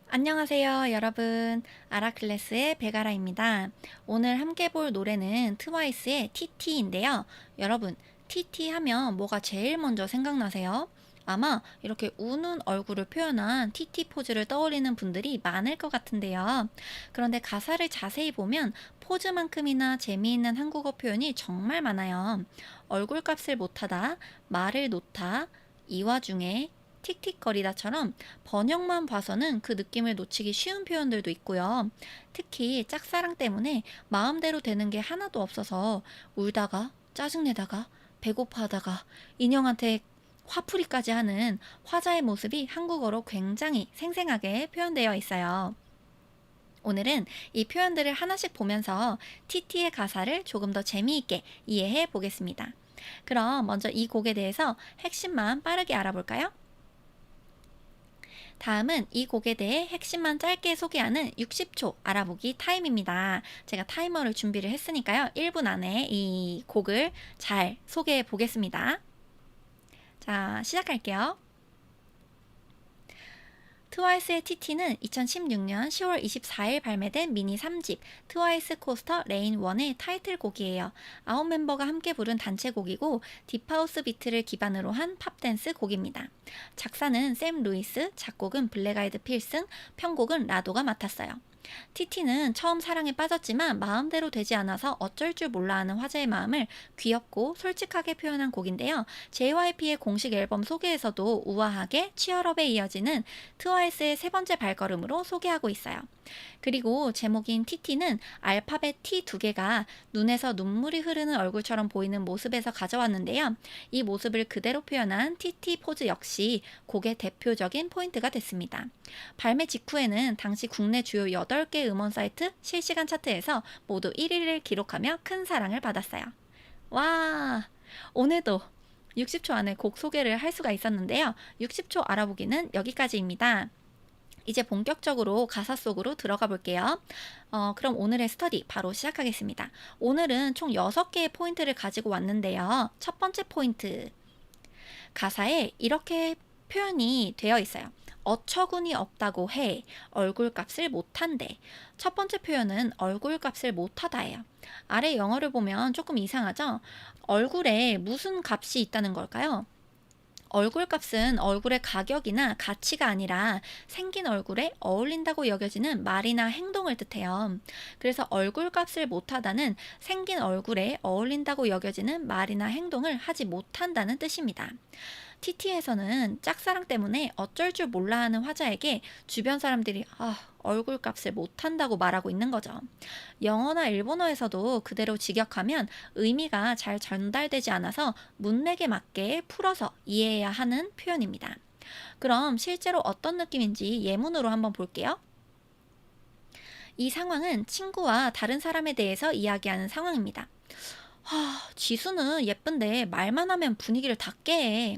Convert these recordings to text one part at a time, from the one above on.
안녕하세요, 여러분. 아라클래스의 베가라입니다. 오늘 함께 볼 노래는 트와이스의 TT인데요. 여러분, TT 하면 뭐가 제일 먼저 생각나세요? 아마 이렇게 우는 얼굴을 표현한 TT 포즈를 떠올리는 분들이 많을 것 같은데요. 그런데 가사를 자세히 보면 포즈만큼이나 재미있는 한국어 표현이 정말 많아요. 얼굴값을 못하다, 말을 놓다, 이 와중에 틱틱거리다처럼 번역만 봐서는 그 느낌을 놓치기 쉬운 표현들도 있고요. 특히 짝사랑 때문에 마음대로 되는 게 하나도 없어서 울다가 짜증내다가 배고파하다가 인형한테 화풀이까지 하는 화자의 모습이 한국어로 굉장히 생생하게 표현되어 있어요. 오늘은 이 표현들을 하나씩 보면서 TT의 가사를 조금 더 재미있게 이해해 보겠습니다. 그럼 먼저 이 곡에 대해서 핵심만 빠르게 알아볼까요? 다음은 이 곡에 대해 핵심만 짧게 소개하는 60초 알아보기 타임입니다. 제가 타이머를 준비를 했으니까요. 1분 안에 이 곡을 잘 소개해 보겠습니다. 자, 시작할게요. 트와이스의 TT는 2016년 10월 24일 발매된 미니 3집 트와이스 코스터 레인 1의 타이틀곡이에요. 9멤버가 함께 부른 단체곡이고 딥하우스 비트를 기반으로 한 팝댄스 곡입니다. 작사는 샘 루이스, 작곡은 블랙 아이드 필슨, 편곡은 라도가 맡았어요. TT는 처음 사랑에 빠졌지만 마음대로 되지 않아서 어쩔 줄 몰라 하는 화제의 마음을 귀엽고 솔직하게 표현한 곡인데요. JYP의 공식 앨범 소개에서도 우아하게 치얼업에 이어지는 트와이스의 세 번째 발걸음으로 소개하고 있어요. 그리고 제목인 TT는 알파벳 T 두 개가 눈에서 눈물이 흐르는 얼굴처럼 보이는 모습에서 가져왔는데요. 이 모습을 그대로 표현한 TT 포즈 역시 곡의 대표적인 포인트가 됐습니다. 발매 직후에는 당시 국내 주요 8개 음원 사이트 실시간 차트에서 모두 1위를 기록하며 큰 사랑을 받았어요. 와, 오늘도 60초 안에 곡 소개를 할 수가 있었는데요. 60초 알아보기는 여기까지입니다. 이제 본격적으로 가사 속으로 들어가 볼게요. 그럼 오늘의 스터디 바로 시작하겠습니다. 오늘은 총 6개의 포인트를 가지고 왔는데요. 첫 번째 포인트. 가사에 이렇게 표현이 되어 있어요. 어처구니 없다고 해. 얼굴값을 못한대. 첫 번째 표현은 얼굴값을 못하다예요. 아래 영어를 보면 조금 이상하죠? 얼굴에 무슨 값이 있다는 걸까요? 얼굴값은 얼굴의 가격이나 가치가 아니라 생긴 얼굴에 어울린다고 여겨지는 말이나 행동을 뜻해요. 그래서 얼굴값을 못하다는 생긴 얼굴에 어울린다고 여겨지는 말이나 행동을 하지 못한다는 뜻입니다. TT에서는 짝사랑 때문에 어쩔 줄 몰라 하는 화자에게 주변 사람들이 얼굴값을 못한다고 말하고 있는 거죠. 영어나 일본어에서도 그대로 직역하면 의미가 잘 전달되지 않아서 문맥에 맞게 풀어서 이해해야 하는 표현입니다. 그럼 실제로 어떤 느낌인지 예문으로 한번 볼게요. 이 상황은 친구와 다른 사람에 대해서 이야기하는 상황입니다. 지수는 예쁜데 말만 하면 분위기를 다 깨.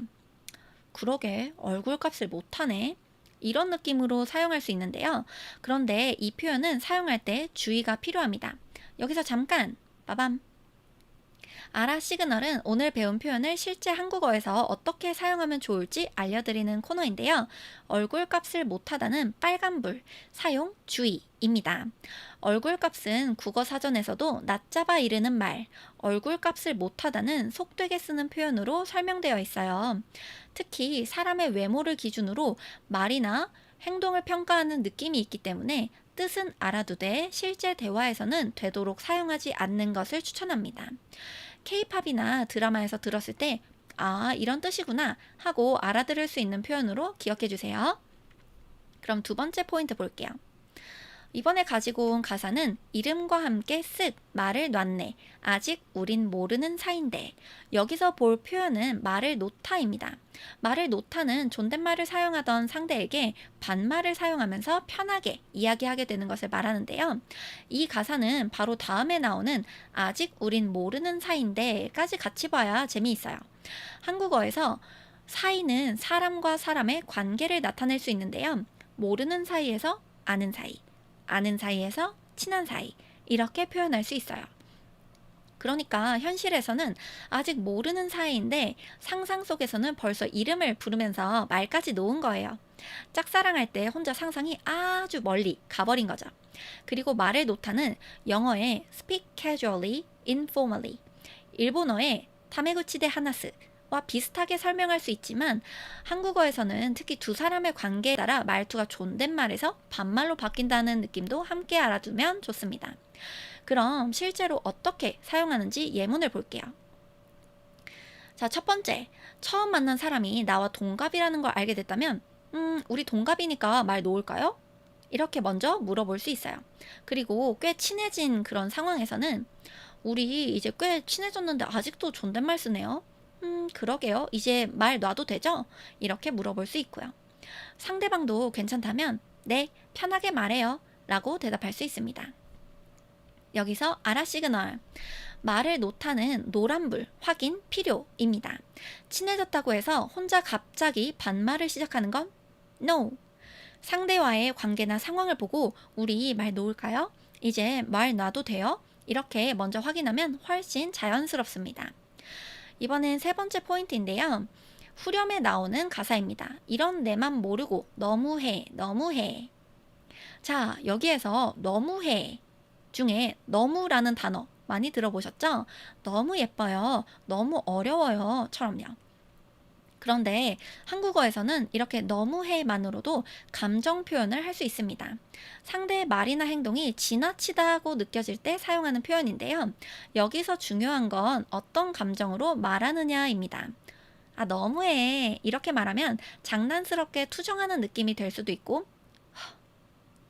그러게, 얼굴값을 못하네. 이런 느낌으로 사용할 수 있는데요. 그런데 이 표현은 사용할 때 주의가 필요합니다. 여기서 잠깐, 빠밤. 아라 시그널은 오늘 배운 표현을 실제 한국어에서 어떻게 사용하면 좋을지 알려드리는 코너인데요. 얼굴값을 못하다는 빨간불, 사용 주의입니다. 얼굴값은 국어사전에서도 낮잡아 이르는 말, 얼굴값을 못하다는 속되게 쓰는 표현으로 설명되어 있어요. 특히 사람의 외모를 기준으로 말이나 행동을 평가하는 느낌이 있기 때문에 뜻은 알아두되 실제 대화에서는 되도록 사용하지 않는 것을 추천합니다. 케이팝이나 드라마에서 들었을 때, 이런 뜻이구나 하고 알아들을 수 있는 표현으로 기억해 주세요. 그럼 두 번째 포인트 볼게요. 이번에 가지고 온 가사는 이름과 함께 쓱 말을 놨네. 아직 우린 모르는 사이인데. 여기서 볼 표현은 말을 놓다입니다. 말을 놓다는 존댓말을 사용하던 상대에게 반말을 사용하면서 편하게 이야기하게 되는 것을 말하는데요. 이 가사는 바로 다음에 나오는 아직 우린 모르는 사이인데까지 같이 봐야 재미있어요. 한국어에서 사이는 사람과 사람의 관계를 나타낼 수 있는데요. 모르는 사이에서 아는 사이. 아는 사이에서 친한 사이 이렇게 표현할 수 있어요. 그러니까 현실에서는 아직 모르는 사이인데 상상 속에서는 벌써 이름을 부르면서 말까지 놓은 거예요. 짝사랑할 때 혼자 상상이 아주 멀리 가버린 거죠. 그리고 말을 놓다는 영어의 speak casually, informally, 일본어의 타메구치 대 하나스와 비슷하게 설명할 수 있지만 한국어에서는 특히 두 사람의 관계에 따라 말투가 존댓말에서 반말로 바뀐다는 느낌도 함께 알아두면 좋습니다. 그럼 실제로 어떻게 사용하는지 예문을 볼게요. 자, 첫 번째, 처음 만난 사람이 나와 동갑이라는 걸 알게 됐다면 우리 동갑이니까 말 놓을까요? 이렇게 먼저 물어볼 수 있어요. 그리고 꽤 친해진 그런 상황에서는 우리 이제 꽤 친해졌는데 아직도 존댓말 쓰네요. 그러게요. 이제 말 놔도 되죠? 이렇게 물어볼 수 있고요. 상대방도 괜찮다면 네, 편하게 말해요 라고 대답할 수 있습니다. 여기서 아라 시그널, 말을 놓다는 노란불, 확인, 필요입니다. 친해졌다고 해서 혼자 갑자기 반말을 시작하는 건 no. 상대와의 관계나 상황을 보고 우리 말 놓을까요? 이제 말 놔도 돼요? 이렇게 먼저 확인하면 훨씬 자연스럽습니다. 이번엔 세 번째 포인트인데요. 후렴에 나오는 가사입니다. 이런 내 맘 모르고 너무해, 너무해. 자, 여기에서 너무해 중에 너무라는 단어 많이 들어보셨죠? 너무 예뻐요, 너무 어려워요 처럼요. 그런데 한국어에서는 이렇게 너무해만으로도 감정 표현을 할 수 있습니다. 상대의 말이나 행동이 지나치다고 느껴질 때 사용하는 표현인데요. 여기서 중요한 건 어떤 감정으로 말하느냐입니다. 아, 너무해. 이렇게 말하면 장난스럽게 투정하는 느낌이 될 수도 있고,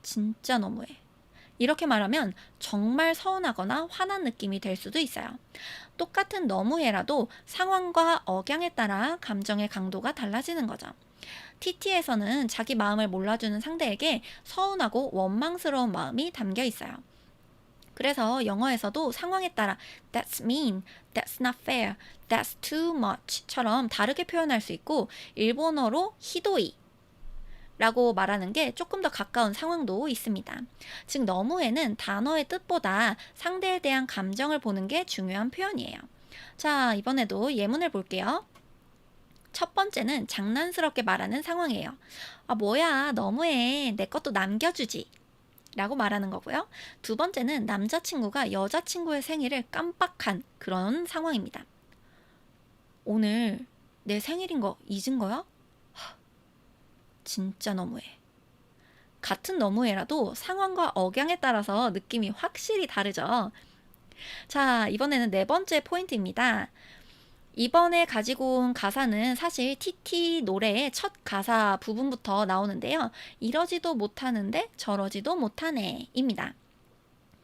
진짜 너무해. 이렇게 말하면 정말 서운하거나 화난 느낌이 될 수도 있어요. 똑같은 너무해라도 상황과 억양에 따라 감정의 강도가 달라지는 거죠. TT에서는 자기 마음을 몰라주는 상대에게 서운하고 원망스러운 마음이 담겨 있어요. 그래서 영어에서도 상황에 따라 that's mean, that's not fair, that's too much처럼 다르게 표현할 수 있고, 일본어로 히도이 라고 말하는 게 조금 더 가까운 상황도 있습니다. 즉 너무해는 단어의 뜻보다 상대에 대한 감정을 보는 게 중요한 표현이에요. 자, 이번에도 예문을 볼게요. 첫 번째는 장난스럽게 말하는 상황이에요. 아, 뭐야, 너무해. 내 것도 남겨주지 라고 말하는 거고요. 두 번째는 남자친구가 여자친구의 생일을 깜빡한 그런 상황입니다. 오늘 내 생일인 거 잊은 거야? 진짜 너무해. 같은 너무해라도 상황과 억양에 따라서 느낌이 확실히 다르죠. 자, 이번에는 네 번째 포인트입니다. 이번에 가지고 온 가사는 사실 TT 노래의 첫 가사 부분부터 나오는데요. 이러지도 못하는데 저러지도 못하네 입니다.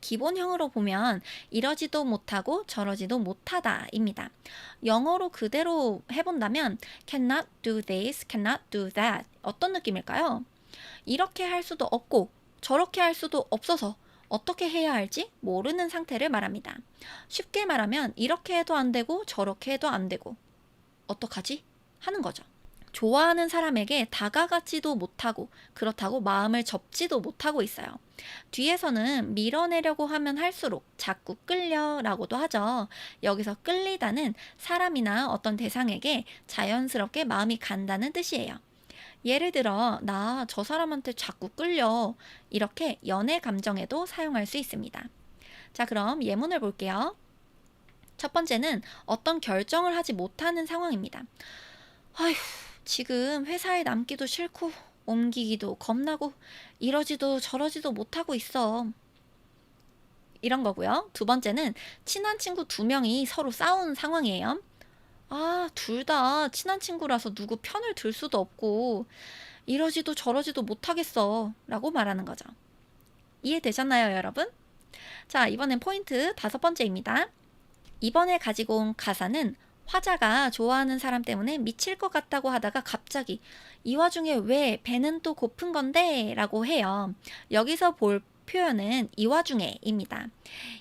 기본형으로 보면 이러지도 못하고 저러지도 못하다 입니다. 영어로 그대로 해본다면 cannot do this, cannot do that. 어떤 느낌일까요? 이렇게 할 수도 없고 저렇게 할 수도 없어서 어떻게 해야 할지 모르는 상태를 말합니다. 쉽게 말하면 이렇게 해도 안 되고 저렇게 해도 안 되고 어떡하지? 하는 거죠. 좋아하는 사람에게 다가가지도 못하고 그렇다고 마음을 접지도 못하고 있어요. 뒤에서는 밀어내려고 하면 할수록 자꾸 끌려 라고도 하죠. 여기서 끌리다는 사람이나 어떤 대상에게 자연스럽게 마음이 간다는 뜻이에요. 예를 들어 나 저 사람한테 자꾸 끌려, 이렇게 연애 감정에도 사용할 수 있습니다. 자, 그럼 예문을 볼게요. 첫 번째는 어떤 결정을 하지 못하는 상황입니다. 아휴, 지금 회사에 남기도 싫고 옮기기도 겁나고 이러지도 저러지도 못하고 있어. 이런 거고요. 두 번째는 친한 친구 두 명이 서로 싸운 상황이에요. 아, 둘 다 친한 친구라서 누구 편을 들 수도 없고 이러지도 저러지도 못하겠어 라고 말하는 거죠. 이해되셨나요, 여러분? 자, 이번엔 포인트 다섯 번째입니다. 이번에 가지고 온 가사는 화자가 좋아하는 사람 때문에 미칠 것 같다고 하다가 갑자기 이 와중에 왜 배는 또 고픈 건데? 라고 해요. 여기서 볼 표현은 이 와중에입니다.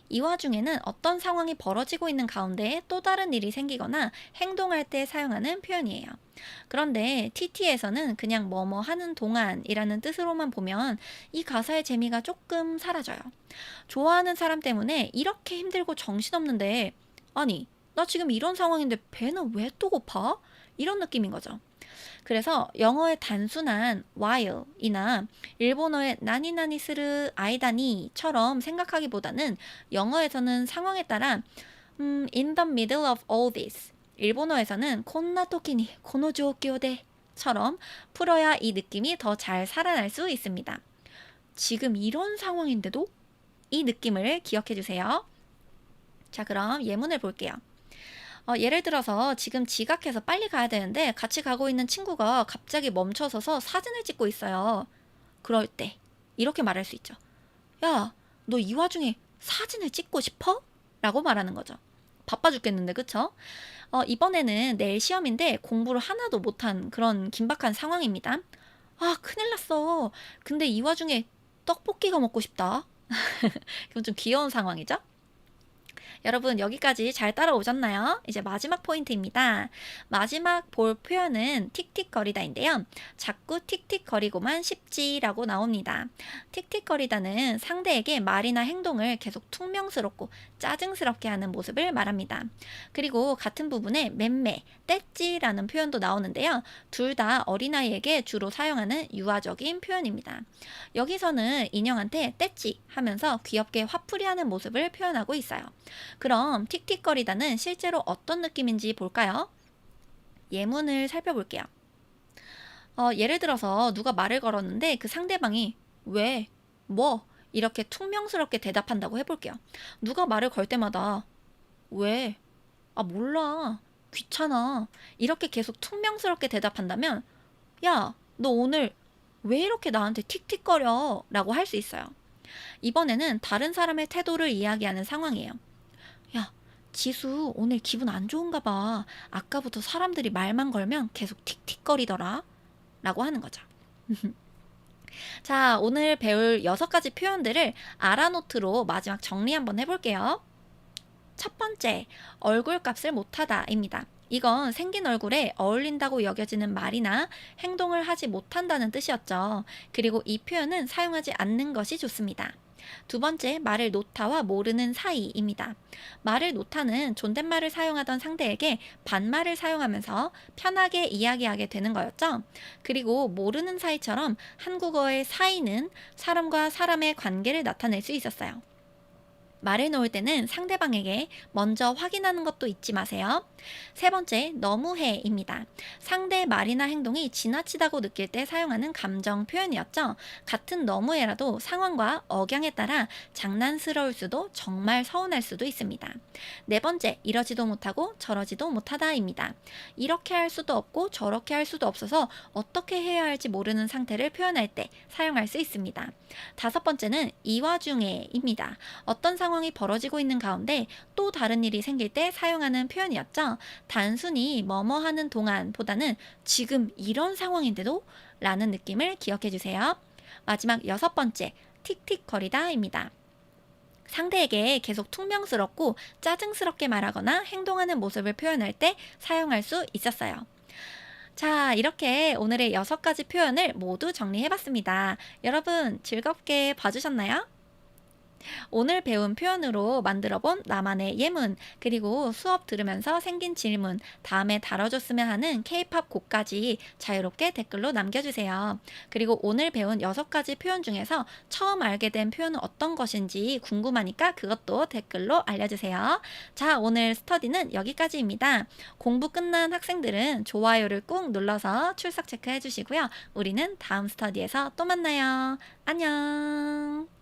이 와중에는 어떤 상황이 벌어지고 있는 가운데 또 다른 일이 생기거나 행동할 때 사용하는 표현이에요. 그런데 TT에서는 그냥 뭐뭐 하는 동안이라는 뜻으로만 보면 이 가사의 재미가 조금 사라져요. 좋아하는 사람 때문에 이렇게 힘들고 정신없는데, 아니 나 지금 이런 상황인데 배는 왜 또 고파? 이런 느낌인 거죠. 그래서 영어의 단순한 while이나 일본어의 나니나니 스르 아이다니처럼 생각하기보다는 영어에서는 상황에 따라 in the middle of all this, 일본어에서는 콘나 토키니 코노 조교대처럼 풀어야 이 느낌이 더 잘 살아날 수 있습니다. 지금 이런 상황인데도 이 느낌을 기억해 주세요. 자, 그럼 예문을 볼게요. 예를 들어서 지금 지각해서 빨리 가야 되는데 같이 가고 있는 친구가 갑자기 멈춰서서 사진을 찍고 있어요. 그럴 때 이렇게 말할 수 있죠. 야, 너 이 와중에 사진을 찍고 싶어? 라고 말하는 거죠. 바빠 죽겠는데, 그쵸? 이번에는 내일 시험인데 공부를 하나도 못한 그런 긴박한 상황입니다. 아, 큰일 났어. 근데 이 와중에 떡볶이가 먹고 싶다. 그건 좀 귀여운 상황이죠? 여러분, 여기까지 잘 따라오셨나요? 이제 마지막 포인트입니다. 마지막 볼 표현은 틱틱거리다인데요. 자꾸 틱틱거리고만 싶지라고 나옵니다. 틱틱거리다는 상대에게 말이나 행동을 계속 퉁명스럽고 짜증스럽게 하는 모습을 말합니다. 그리고 같은 부분에 맴매, 떼찌라는 표현도 나오는데요. 둘 다 어린아이에게 주로 사용하는 유아적인 표현입니다. 여기서는 인형한테 떼찌 하면서 귀엽게 화풀이하는 모습을 표현하고 있어요. 그럼 틱틱거리다는 실제로 어떤 느낌인지 볼까요? 예문을 살펴볼게요. 예를 들어서 누가 말을 걸었는데 그 상대방이 왜? 뭐? 이렇게 퉁명스럽게 대답한다고 해볼게요. 누가 말을 걸 때마다 왜? 아, 몰라. 귀찮아. 이렇게 계속 퉁명스럽게 대답한다면 야, 너 오늘 왜 이렇게 나한테 틱틱거려? 라고 할 수 있어요. 이번에는 다른 사람의 태도를 이야기하는 상황이에요. 야, 지수 오늘 기분 안 좋은가 봐. 아까부터 사람들이 말만 걸면 계속 틱틱거리더라. 라고 하는 거죠. 자, 오늘 배울 6가지 표현들을 아라노트로 마지막 정리 한번 해볼게요. 첫 번째, 얼굴값을 못하다입니다. 이건 생긴 얼굴에 어울린다고 여겨지는 말이나 행동을 하지 못한다는 뜻이었죠. 그리고 이 표현은 사용하지 않는 것이 좋습니다. 두 번째, 말을 놓다와 모르는 사이입니다. 말을 놓다는 존댓말을 사용하던 상대에게 반말을 사용하면서 편하게 이야기하게 되는 거였죠. 그리고 모르는 사이처럼 한국어의 사이는 사람과 사람의 관계를 나타낼 수 있었어요. 말을 놓을 때는 상대방에게 먼저 확인하는 것도 잊지 마세요. 세 번째, 너무해입니다. 상대의 말이나 행동이 지나치다고 느낄 때 사용하는 감정 표현이었죠. 같은 너무해라도 상황과 억양에 따라 장난스러울 수도 정말 서운할 수도 있습니다. 네 번째, 이러지도 못하고 저러지도 못하다입니다. 이렇게 할 수도 없고 저렇게 할 수도 없어서 어떻게 해야 할지 모르는 상태를 표현할 때 사용할 수 있습니다. 다섯 번째는 이 와중에입니다. 어떤 상황이 벌어지고 있는 가운데 또 다른 일이 생길 때 사용하는 표현이었죠. 단순히 뭐뭐 하는 동안보다는 지금 이런 상황인데도 라는 느낌을 기억해 주세요. 마지막 6번째, 틱틱거리다입니다. 상대에게 계속 퉁명스럽고 짜증스럽게 말하거나 행동하는 모습을 표현할 때 사용할 수 있었어요. 자, 이렇게 오늘의 6가지 표현을 모두 정리해봤습니다. 여러분 즐겁게 봐주셨나요? 오늘 배운 표현으로 만들어본 나만의 예문, 그리고 수업 들으면서 생긴 질문, 다음에 다뤄줬으면 하는 K-팝 곡까지 자유롭게 댓글로 남겨주세요. 그리고 오늘 배운 6가지 표현 중에서 처음 알게 된 표현은 어떤 것인지 궁금하니까 그것도 댓글로 알려주세요. 자, 오늘 스터디는 여기까지입니다. 공부 끝난 학생들은 좋아요를 꾹 눌러서 출석 체크해 주시고요. 우리는 다음 스터디에서 또 만나요. 안녕.